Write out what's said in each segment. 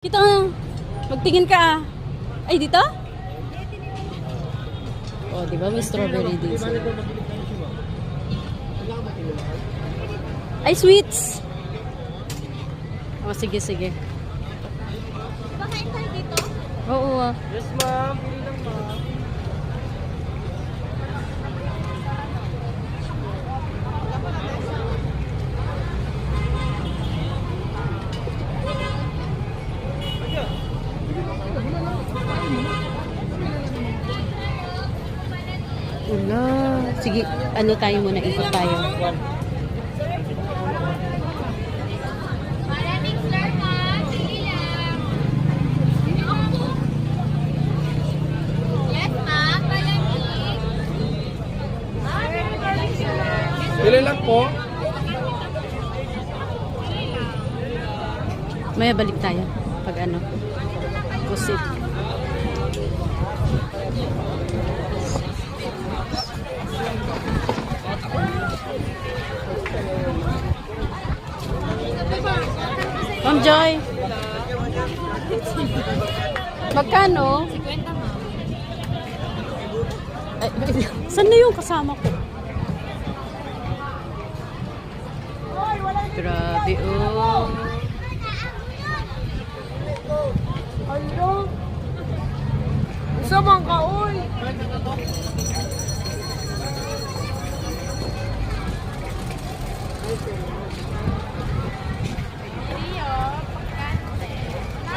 Kita nga. Magtingin ka ah. Ay, dito? Oh, di ba may strawberry din siya. Ay, sweets! Oh, sige, sige. Bakain tayo dito? Oo ah. Yes, ma'am. Pili lang, ma'am. Wala. Sige, ano tayo muna, ikot tayo. Maraming flour ka. Sige lang. Yes, ma'am. Malamig. Pili lang po. Maya balik tayo. Pag ano. Pusit. Ma'am Joy. Magkano? 50, ma'am. Ay, saan na yung kasama ko? Grabe oh. Ano? Isa man ka, oy!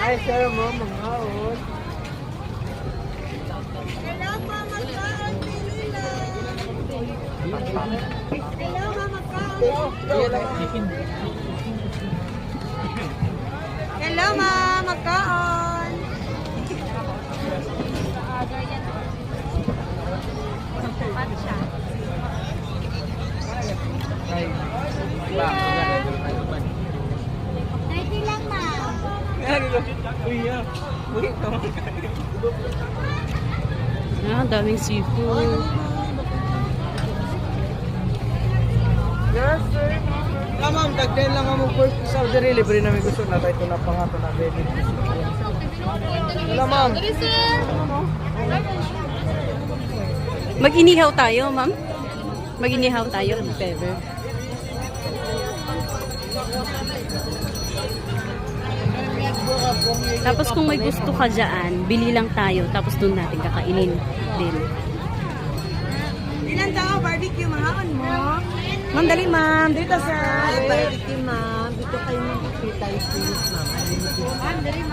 Ay, sir mo, mga oy. Hello, mama Kaon. Pili lang. Hello, mama Kaon. Hello, mama Kaon. Ay, Ready lang, ma'am. uy, yeah. Uy, tama ka. Ah, daming seafood. Yes, sir. Ma'am, tagdayan lang mo po sa libre namin gusto na tayo na pangato na ready. Wala, ma'am. Mag-inihaw tayo, ma'am? Mag-inihaw tayo, if ever. Tapos kung may gusto ka dyan, bili lang tayo. Tapos doon natin kakainin din. Ilan tao barbecue mahaon mo? Ma'am, dali ma'am. Dito sa barbecue ma'am. Dito kayo mag-free tayo please ma'am. Ma'am, dali ma'am.